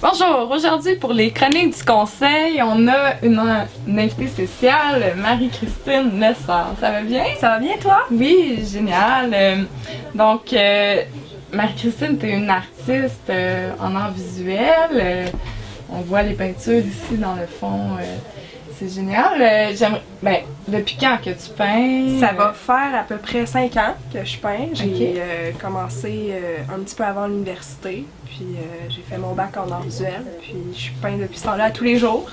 Bonjour, aujourd'hui pour les chroniques du conseil, on a une invitée spéciale, Marie-Christine Lessard. Ça va bien? Ça va bien toi? Oui, génial. Donc, Marie-Christine, tu es une artiste en art visuel. On voit les peintures ici dans le fond. C'est génial. Depuis quand que tu peins? Ça va faire à peu près 5 ans que je peins. J'ai commencé un petit peu avant l'université, puis j'ai fait mon bac en art visuel, puis je peins depuis ce temps-là tous les jours.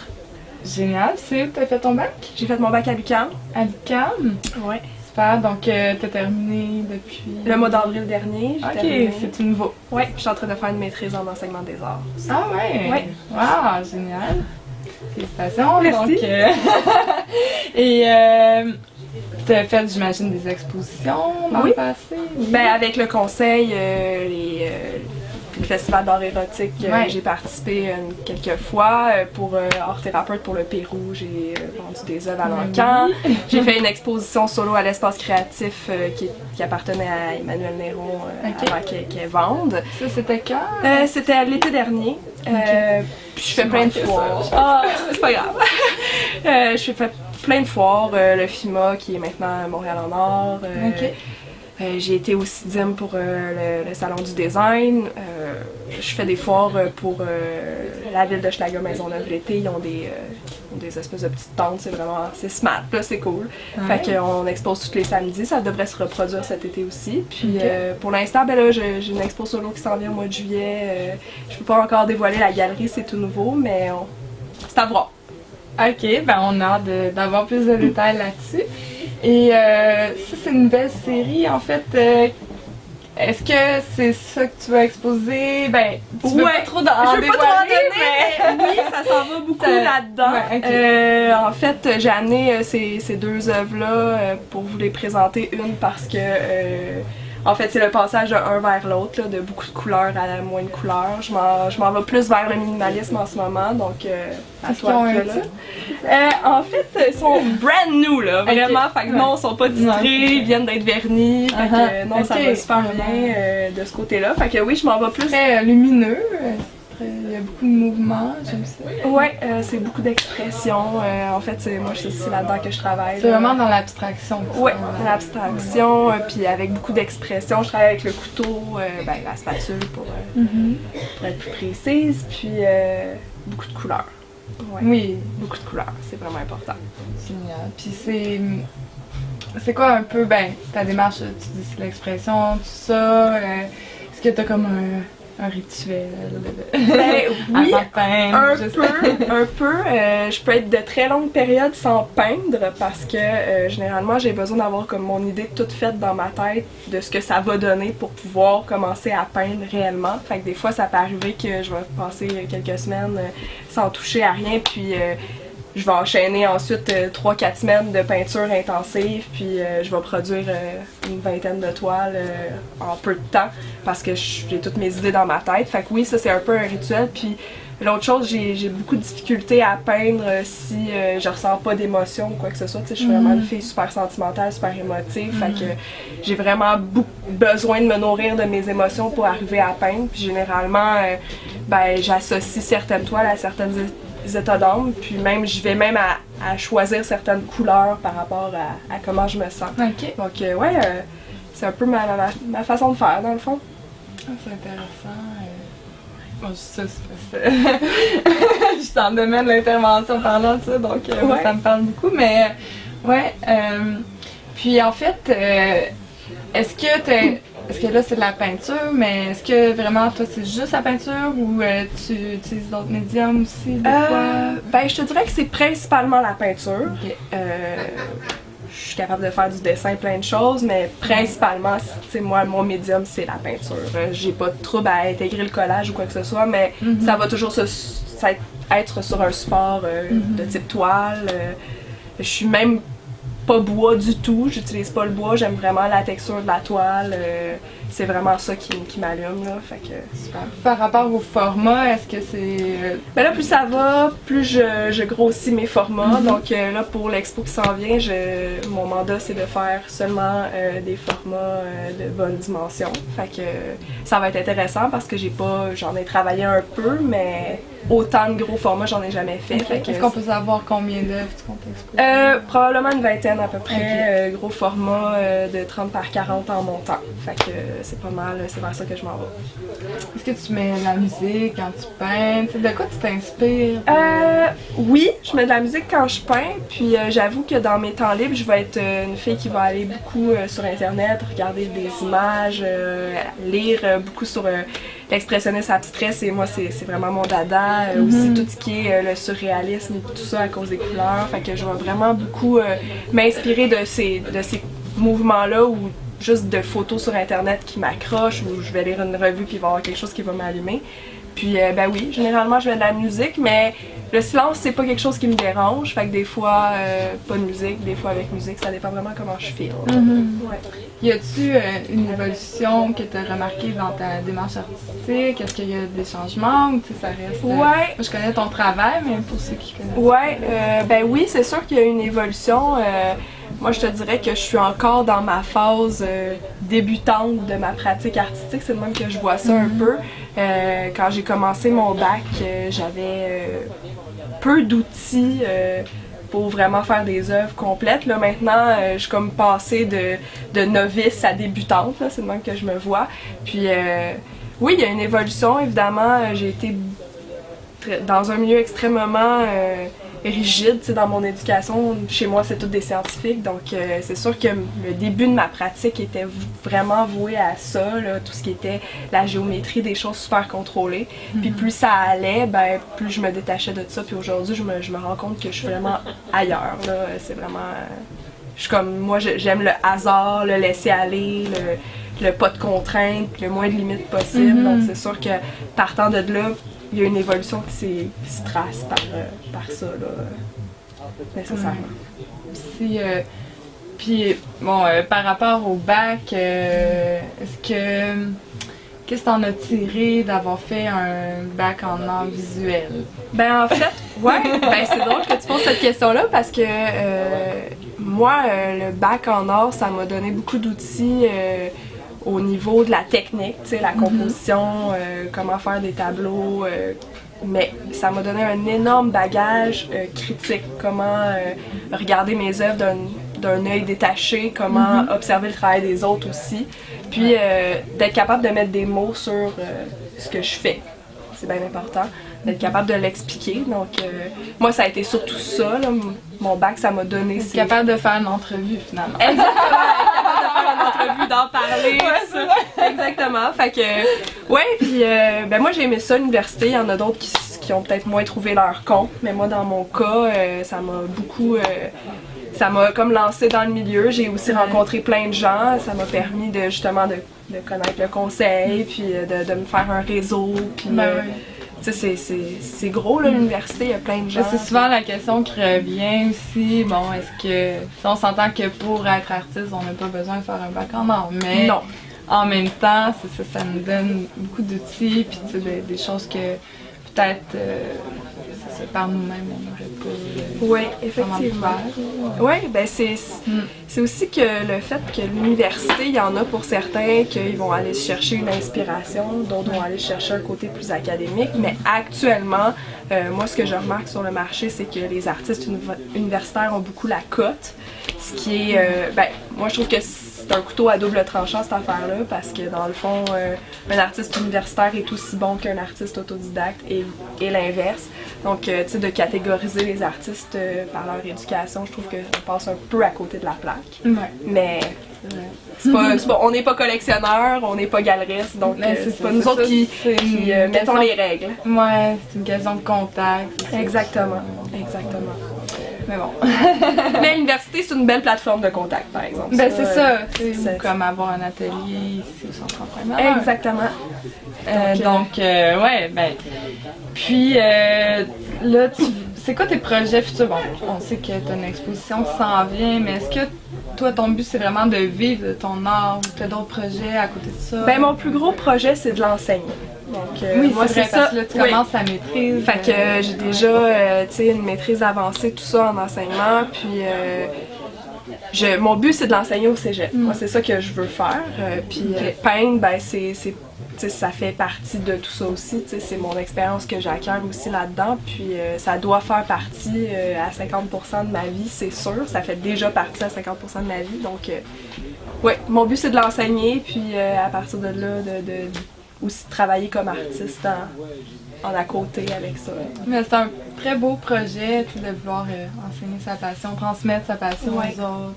Génial. C'est où tu as fait ton bac? J'ai fait mon bac à l'UQAM. À l'UQAM? Oui. Super. Donc, tu as terminé depuis... Le mois d'avril dernier. Ok, c'est tout nouveau. Oui, je suis en train de faire une maîtrise en enseignement des arts. Ah ouais? Oui. Wow, génial. Félicitations. Merci. Donc, et tu as fait, j'imagine, des expositions dans le passé? Ben, avec le conseil, le festival d'art érotique, j'ai participé quelques fois pour art thérapeute pour le Pérou. J'ai vendu des œuvres à l'Encan. J'ai fait une exposition solo à l'espace créatif qui appartenait à Emmanuel Néron avant qu'elle vende. Ça, c'était quand? C'était l'été dernier. Puis je fais plein de foires. Ah, c'est pas grave. Je fais plein de foires. Le FIMA qui est maintenant à Montréal en Art. J'ai été aussi DIM pour le salon du design. Je fais des foires pour la ville de Schlager Maisonneuve l'été. Ils ont des espèces de petites tentes. C'est smart, là, c'est cool. Ouais. Fait qu'on expose tous les samedis. Ça devrait se reproduire cet été aussi. Puis pour l'instant, ben là, j'ai une expo solo qui s'en vient au mois de juillet. Je peux pas encore dévoiler la galerie, c'est tout nouveau, mais c'est à voir. Ok, ben on a hâte d'avoir plus de détails là-dessus. Et ça, c'est une belle série, en fait. Est-ce que c'est ça que tu vas exposer? Ben, tu veux pas trop en je veux pas trop en donner, mais oui, ça s'en va beaucoup là-dedans. Ouais, en fait, j'ai amené ces deux œuvres-là pour vous les présenter. Une parce que, en fait, c'est le passage de un vers l'autre, de beaucoup de couleurs à moins de couleurs. Je m'en vais plus vers le minimalisme en ce moment, donc à toi en fait, ils sont brand new, là, vraiment. Fait que non, ils sont pas titrés, ils viennent d'être vernis. Fait que non, ça va super bien de ce côté-là. Fait que oui, je m'en vais plus. Très lumineux. Il y a beaucoup de mouvements, j'aime ça. Ouais, c'est beaucoup d'expression. En fait, moi, c'est là-dedans que je travaille. C'est vraiment dans l'abstraction. Oui, l'abstraction, puis avec beaucoup d'expression. Je travaille avec le couteau, la spatule pour être plus précise, puis beaucoup de couleurs. Ouais. Oui. Beaucoup de couleurs, c'est vraiment important. Génial. Puis c'est quoi un peu, ta démarche, tu dis c'est l'expression, tout ça. Est-ce que t'as comme un rituel oui, avant de peindre, un peu. Je peux être de très longues périodes sans peindre parce que généralement j'ai besoin d'avoir comme mon idée toute faite dans ma tête de ce que ça va donner pour pouvoir commencer à peindre réellement. Fait que des fois ça peut arriver que je vais passer quelques semaines sans toucher à rien, puis je vais enchaîner ensuite 3-4 semaines de peinture intensive, puis je vais produire une vingtaine de toiles en peu de temps parce que j'ai toutes mes idées dans ma tête. Fait que oui, ça c'est un peu un rituel. Puis l'autre chose, j'ai beaucoup de difficultés à peindre si je ressens pas d'émotion ou quoi que ce soit. Je suis vraiment une fille super sentimentale, super émotive. Fait que j'ai vraiment besoin de me nourrir de mes émotions pour arriver à peindre. Puis généralement, j'associe certaines toiles à certaines états d'âme, puis même je vais même à choisir certaines couleurs par rapport à comment je me sens. Okay. Donc c'est un peu ma façon de faire dans le fond. Ah, c'est intéressant. Bon, ça, c'est je suis dans le domaine de l'intervention parlant de ça, donc ça me parle beaucoup, mais puis en fait, est-ce que là c'est de la peinture, mais est-ce que vraiment toi c'est juste la peinture ou tu utilises d'autres médiums aussi des fois? Je te dirais que c'est principalement la peinture. Okay. Je suis capable de faire du dessin, plein de choses, mais principalement, moi, mon médium, c'est la peinture. J'ai pas de trouble à intégrer le collage ou quoi que ce soit, mais ça va toujours être sur un support de type toile. Je suis même pas bois du tout, j'utilise pas le bois, j'aime vraiment la texture de la toile. c'est vraiment ça qui m'allume, là. Fait que super. Par rapport au format, est-ce que c'est... Ben là, plus ça va, plus je grossis mes formats. Donc là, pour l'expo qui s'en vient, mon mandat, c'est de faire seulement des formats de bonne dimension. Fait que ça va être intéressant parce que j'en ai travaillé un peu, mais autant de gros formats, j'en ai jamais fait. Okay. Est-ce qu'on peut savoir combien d'œuvres tu comptes exposer? Probablement une vingtaine à peu près, gros format de 30 par 40 en montant. Fait que c'est pas mal, c'est vers ça que je m'en vais. Est-ce que tu mets de la musique quand tu peins? De quoi tu t'inspires? Oui, je mets de la musique quand je peins, puis j'avoue que dans mes temps libres, je vais être une fille qui va aller beaucoup sur internet, regarder des images, lire beaucoup sur l'expressionnisme abstrait, moi c'est vraiment mon dada. Aussi tout ce qui est le surréalisme et tout ça à cause des couleurs. Fait que je vais vraiment beaucoup m'inspirer de ces mouvements-là ou juste de photos sur internet qui m'accrochent ou je vais lire une revue puis il va y avoir quelque chose qui va m'allumer. Puis ben oui, généralement je mets de la musique, mais le silence c'est pas quelque chose qui me dérange. Fait que des fois pas de musique, des fois avec musique, ça dépend vraiment comment je feel. Ouais. Y a-tu une évolution que tu as remarquée dans ta démarche artistique? Est-ce qu'il y a des changements ou ça reste... Ouais. Je connais ton travail, mais pour ceux qui connaissent... Ouais, ben oui, c'est sûr qu'il y a une évolution. Moi, je te dirais que je suis encore dans ma phase débutante de ma pratique artistique. C'est de même que je vois ça un peu. Quand j'ai commencé mon bac, j'avais peu d'outils pour vraiment faire des œuvres complètes. Là, maintenant, je suis comme passée de novice à débutante. C'est de même que je me vois. Puis, oui, il y a une évolution, évidemment. J'ai été dans un milieu extrêmement rigide, dans mon éducation. Chez moi, c'est tous des scientifiques, donc c'est sûr que le début de ma pratique était vraiment voué à ça, là, tout ce qui était la géométrie, des choses super contrôlées. Puis plus ça allait, ben plus je me détachais de ça. Puis aujourd'hui, je me rends compte que je suis vraiment ailleurs. Là. C'est vraiment... je suis comme... Moi, j'aime le hasard, le laisser aller, le pas de contraintes, le moins de limites possible. Donc c'est sûr que partant de là, il y a une évolution qui se trace par ça, là, nécessairement. Puis, bon, par rapport au bac, qu'est-ce que t'en as tiré d'avoir fait un bac en art visuel? Ben en fait, ouais, ben c'est drôle que tu poses cette question-là parce que moi, le bac en art, ça m'a donné beaucoup d'outils au niveau de la technique, tu sais, la composition, comment faire des tableaux, mais ça m'a donné un énorme bagage critique, comment regarder mes œuvres d'un œil détaché, comment observer le travail des autres aussi, puis d'être capable de mettre des mots sur ce que je fais, c'est bien important, d'être capable de l'expliquer, donc moi ça a été surtout ça, là. Mon bac ça m'a donné... C'est capable de faire une entrevue finalement. Exactement, une entrevue, d'en parler, ouais, ça. Exactement. Fait que, ouais, puis ben moi j'ai aimé ça, l'université. Il y en a d'autres qui ont peut-être moins trouvé leur compte, mais moi dans mon cas, ça m'a beaucoup. Ça m'a comme lancé dans le milieu. J'ai aussi rencontré plein de gens. Ça m'a permis de justement de connaître le conseil, puis de me faire un réseau. Puis, tu sais, c'est gros là, l'université, il y a plein de gens. C'est souvent la question qui revient aussi. Bon, est-ce que... On s'entend que pour être artiste, on n'a pas besoin de faire un bac en art, mais non. En même temps, ça nous donne beaucoup d'outils, puis des choses que peut-être par nous-mêmes, on n'aurait pas. Oui, effectivement. Oui, ben c'est aussi que le fait que l'université, il y en a pour certains qu'ils vont aller chercher une inspiration, d'autres vont aller chercher un côté plus académique, mais actuellement, moi ce que je remarque sur le marché, c'est que les artistes universitaires ont beaucoup la cote, ce qui est, ben moi je trouve que c'est un couteau à double tranchant cette affaire-là, parce que dans le fond, un artiste universitaire est aussi bon qu'un artiste autodidacte et l'inverse. Donc, tu sais, de catégoriser les artistes par leur éducation, je trouve qu'on passe un peu à côté de la plaque. Ouais. Mais c'est pas, on n'est pas collectionneur, on n'est pas galeriste, donc c'est pas nous autres qui mettons les règles. Ouais, c'est une question de contact. Exactement, exactement. Mais bon. Mais l'université, c'est une belle plateforme de contact, par exemple. Ben c'est ça, c'est comme avoir un atelier ici au centre imprimeur. Exactement. Ouais, ben. Puis là, c'est quoi tes projets futurs? Bon, on sait que tu as une exposition qui s'en vient, mais est-ce que toi, ton but, c'est vraiment de vivre de ton art ou tu as d'autres projets à côté de ça? Ben, mon plus gros projet, c'est de l'enseigner. Donc, oui, moi, c'est ça. Parce que là, tu commences ta maîtrise. Fait que j'ai déjà, tu sais, une maîtrise avancée, tout ça en enseignement, puis mon but, c'est de l'enseigner au cégep. Moi, c'est ça que je veux faire. Puis peindre, ben, ça fait partie de tout ça aussi. C'est mon expérience que j'acquiers aussi là-dedans. Puis ça doit faire partie à 50% de ma vie, c'est sûr. Ça fait déjà partie à 50% de ma vie. Donc, ouais, mon but, c'est de l'enseigner. Puis à partir de là, aussi de travailler comme artiste en à côté avec ça. Mais c'est un très beau projet de vouloir enseigner sa passion, transmettre sa passion aux autres.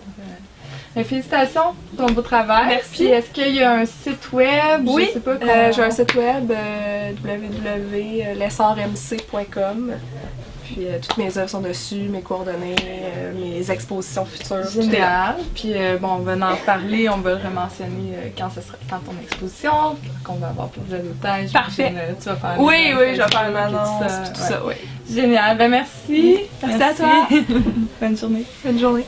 Félicitations pour ton beau travail. Merci. Puis est-ce qu'il y a un site web? Oui, je sais pas j'ai un site web www.lessortmc.com. Puis toutes mes œuvres sont dessus, mes coordonnées, mes expositions futures. Génial. Puis bon, on va en parler, on va le mentionner quand ton exposition, qu'on va avoir plus de détails. Parfait. Tu vas faire oui, je vais faire une annonce, tout ça, oui. Génial. Ben merci. Merci à toi. Bonne journée. Bonne journée.